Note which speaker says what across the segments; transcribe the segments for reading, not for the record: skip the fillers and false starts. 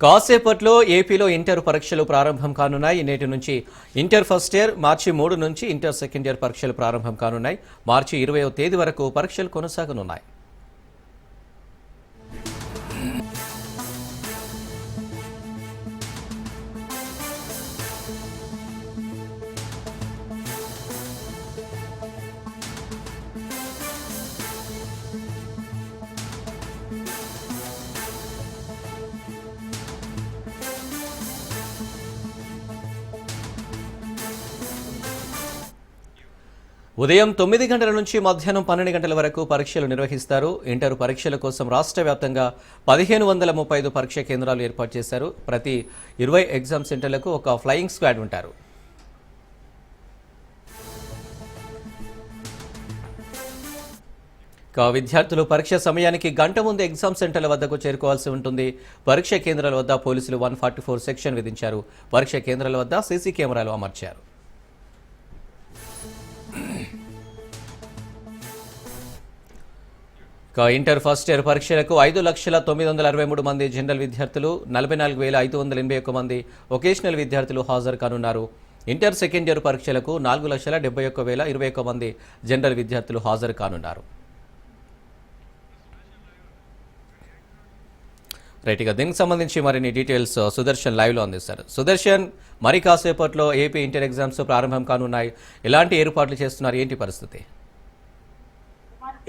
Speaker 1: కాసేపట్లో ఏపీలో ఇంటర్ పరీక్షలు ప్రారంభం కానున్నాయి. నేటి నుంచి ఇంటర్ ఫస్ట్ ఇయర్, మార్చి 3 నుంచి ఇంటర్ సెకండ్ ఇయర్ పరీక్షలు ప్రారంభం కానున్నాయి. మార్చి 20వ తేదీ వరకు పరీక్షలు కొనసాగనున్నాయి. ఉదయం 9 గంటల నుంచి మధ్యాహ్నం 12 గంటల వరకు పరీక్షలు నిర్వహిస్తారు. ఇంటర్ పరీక్షల కోసం రాష్ట్ర వ్యాప్తంగా 1535 పరీక్ష కేంద్రాలు ఏర్పాటు చేశారు. ప్రతి 20 ఎగ్జామ్ సెంటర్లకు ఒక ఫ్లయింగ్ స్క్వాడ్ ఉంటారు. విద్యార్థులు పరీక్ష సమయానికి గంట ముందు ఎగ్జామ్ సెంటర్ల వద్దకు చేరుకోవాల్సి ఉంటుంది. పరీక్ష కేంద్రాల వద్ద పోలీసులు 144 సెక్షన్ విధించారు. పరీక్ష కేంద్రాల వద్ద సీసీ కెమెరాలు అమర్చారు. ఇంటర్ ఫస్ట్ ఇయర్ పరీక్షలకు 5,963 మంది జనరల్ విద్యార్థులు, 44,581 మంది వొకేషనల్ విద్యార్థులు హాజరు కానున్నారు. ఇంటర్ సెకండ్ ఇయర్ పరీక్షలకు 4,71,021 మంది జనరల్ విద్యార్థులు హాజరు కానున్నారు. రైట్గా దీనికి సంబంధించి మరిన్ని డీటెయిల్స్ సుదర్శన్ లైవ్లో అందిస్తారు. సుదర్శన్, మరి కాసేపట్లో ఏపీ ఇంటర్ ఎగ్జామ్స్ ప్రారంభం కానున్నాయి. ఎలాంటి ఏర్పాట్లు చేస్తున్నారు, ఏంటి పరిస్థితి?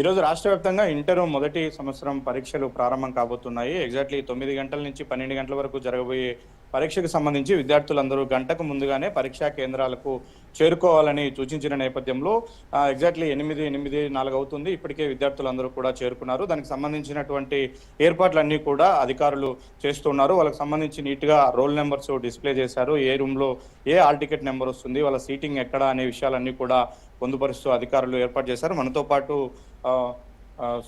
Speaker 2: ఈరోజు రాష్ట్ర వ్యాప్తంగా ఇంటర్ మొదటి సంవత్సరం పరీక్షలు ప్రారంభం కాబోతున్నాయి. ఎగ్జాక్ట్లీ 9 గంటల నుంచి 12 గంటల వరకు జరగబోయే పరీక్షకు సంబంధించి విద్యార్థులందరూ గంటకు ముందుగానే పరీక్షా కేంద్రాలకు చేరుకోవాలని సూచించిన నేపథ్యంలో ఎగ్జాక్ట్లీ 8:04 అవుతుంది. ఇప్పటికే విద్యార్థులందరూ కూడా చేరుకున్నారు. దానికి సంబంధించినటువంటి ఏర్పాట్లన్నీ కూడా అధికారులు చేస్తున్నారు. వాళ్ళకి సంబంధించి నీట్గా రోల్ నెంబర్స్ డిస్ప్లే చేశారు. ఏ రూమ్లో ఏ హాల్ టికెట్ నెంబర్ వస్తుంది, వాళ్ళ సీటింగ్ ఎక్కడ అనే విషయాలన్నీ కూడా పొందుపరుస్తూ అధికారులు ఏర్పాటు చేశారు. మనతో పాటు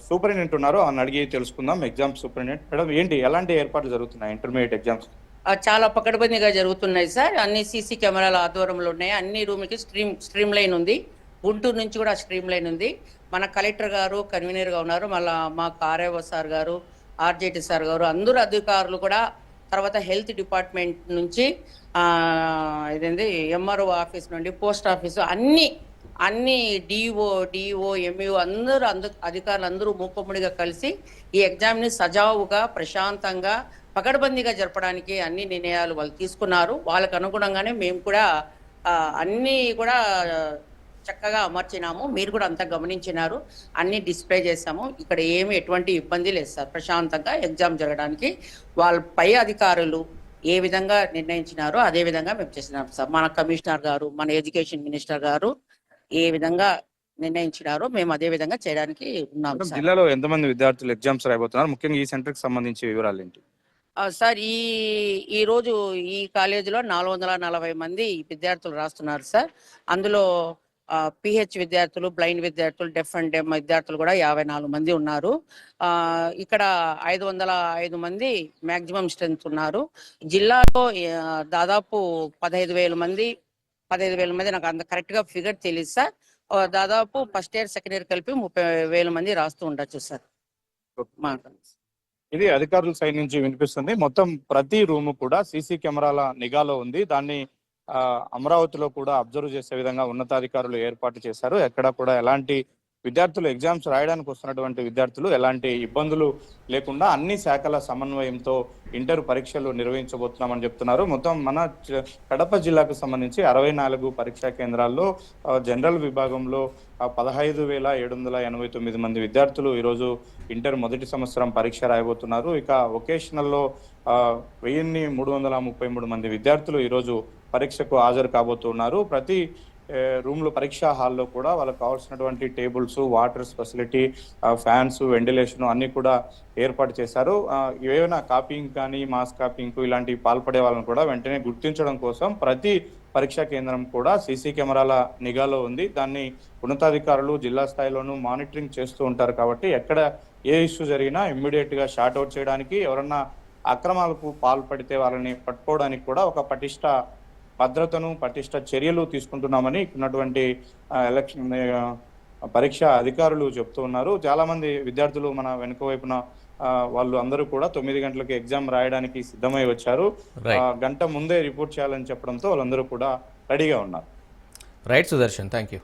Speaker 2: సూపరింటెండెంట్ ఉన్నారు, అని అడిగి తెలుసుకుందాం. ఎగ్జామ్ సూపరింటెండెంట్ మేడం, ఏంటి ఎలాంటి ఏర్పాట్లు జరుగుతున్నాయి ఇంటర్మీడియట్ ఎగ్జామ్స్?
Speaker 3: చాలా పకడ్బందీగా జరుగుతున్నాయి సార్. అన్ని సీసీ కెమెరాల ఆధ్వర్యంలో ఉన్నాయి. అన్ని రూమ్కి స్ట్రీమ్ లైన్ ఉంది. గుంటూరు నుంచి కూడా స్ట్రీమ్ లైన్ ఉంది. మన కలెక్టర్ గారు కన్వీనర్గా ఉన్నారు. మళ్ళీ మా ఆర్ఐఓ సార్ గారు, ఆర్జేటీ సార్ గారు, అందరూ అధికారులు కూడా, తర్వాత హెల్త్ డిపార్ట్మెంట్ నుంచి ఇదేంటి ఎంఆర్ఓ ఆఫీస్ నుండి పోస్ట్ ఆఫీసు అన్ని డిఓ ఎంఈఓ అందరూ అధికారులు అందరూ మూకుమ్మడిగా కలిసి ఈ ఎగ్జామ్ని సజావుగా ప్రశాంతంగా పకడ్బందీగా జరపడానికి అన్ని నిర్ణయాలు వాళ్ళు తీసుకున్నారు. వాళ్ళకు అనుగుణంగానే మేము కూడా అన్నీ కూడా చక్కగా అమర్చినాము. మీరు కూడా అంతా గమనించినారు. అన్ని డిస్ప్లే చేసాము. ఇక్కడ ఎటువంటి ఇబ్బంది లేదు సార్. ప్రశాంతంగా ఎగ్జామ్ జరగడానికి వాళ్ళ పై అధికారులు ఏ విధంగా నిర్ణయించినారో అదే విధంగా మేము చేసినాం సార్. మన కమిషనర్ గారు, మన ఎడ్యుకేషన్ మినిస్టర్ గారు ఏ విధంగా నిర్ణయించినారో మేము అదే విధంగా చేయడానికి ఉన్నాం.
Speaker 2: జిల్లాలో ఎంతమంది విద్యార్థులు ఎగ్జామ్స్ రాయబోతున్నారు, ముఖ్యంగా ఈ సెంటర్ కి సంబంధించి వివరాలు ఏంటి
Speaker 3: సార్? ఈ రోజు ఈ కాలేజీలో 440 మంది విద్యార్థులు రాస్తున్నారు సార్. అందులో పిహెచ్ విద్యార్థులు, బ్లైండ్ విద్యార్థులు, డెఫ్ అండ్ డెమ్ విద్యార్థులు కూడా 54 మంది ఉన్నారు. ఇక్కడ 505 మంది మ్యాక్సిమం స్ట్రెంత్ ఉన్నారు. జిల్లాలో దాదాపు 15,000 మంది నాకు అంత కరెక్ట్ గా ఫిగర్ తెలియదు సార్. దాదాపు ఫస్ట్ ఇయర్ సెకండ్ ఇయర్ కలిపి 30,000 మంది రాస్తూ ఉండొచ్చు సార్.
Speaker 2: ఇది అధికారుల సైడ్ నుంచి వినిపిస్తుంది. మొత్తం ప్రతి రూమ్ కూడా సీసీ కెమెరాల నిఘాలో ఉంది. దాన్ని అమరావతిలో కూడా అబ్జర్వ్ చేసే విధంగా ఉన్నతాధికారులు ఏర్పాటు చేశారు. ఎక్కడ కూడా ఎలాంటి విద్యార్థులు ఎగ్జామ్స్ రాయడానికి వస్తున్నటువంటి విద్యార్థులు ఎలాంటి ఇబ్బందులు లేకుండా అన్ని శాఖల సమన్వయంతో ఇంటర్ పరీక్షలు నిర్వహించబోతున్నామని చెప్తున్నారు. మొత్తం మన కడప జిల్లాకు సంబంధించి 64 పరీక్షా కేంద్రాల్లో జనరల్ విభాగంలో 15,789 మంది విద్యార్థులు ఈరోజు ఇంటర్ మొదటి సంవత్సరం పరీక్ష రాయబోతున్నారు. ఇక వొకేషనల్లో 1,333 మంది విద్యార్థులు ఈరోజు పరీక్షకు హాజరు కాబోతున్నారు. ప్రతి రూమ్లో పరీక్షా హాల్లో కూడా వాళ్ళకి కావాల్సినటువంటి tables, water facility, fans, ventilation అన్ని కూడా ఏర్పాటు చేశారు. ఏమైనా కాపీయింగ్ కానీ మాస్ కాపీయింగ్ ఇలాంటివి పాల్పడే వాళ్ళని కూడా వెంటనే గుర్తించడం కోసం ప్రతి పరీక్షా కేంద్రం కూడా సీసీ కెమెరాల నిఘాలో ఉంది. దాన్ని ఉన్నతాధికారులు జిల్లా స్థాయిలోనూ మానిటరింగ్ చేస్తూ ఉంటారు. కాబట్టి ఎక్కడ ఏ ఇష్యూ జరిగినా ఇమ్మీడియట్ గా షార్ట్ అవుట్ చేయడానికి, ఎవరన్నా అక్రమాలకు పాల్పడితే వాళ్ళని పట్టుకోవడానికి కూడా ఒక భద్రతను పటిష్ట చర్యలు తీసుకుంటున్నామని ఉన్నటువంటి ఎలక్షన్ పరీక్ష అధికారులు చెప్తూ ఉన్నారు. చాలా మంది విద్యార్థులు మన వెనుక వైపున వాళ్ళు అందరూ కూడా 9 గంటలకు ఎగ్జామ్ రాయడానికి సిద్ధమై వచ్చారు.
Speaker 1: Right.
Speaker 2: గంట ముందే రిపోర్ట్ చేయాలని చెప్పడంతో వాళ్ళందరూ కూడా రెడీగా ఉన్నారు.
Speaker 1: Right Sudarshan, thank you.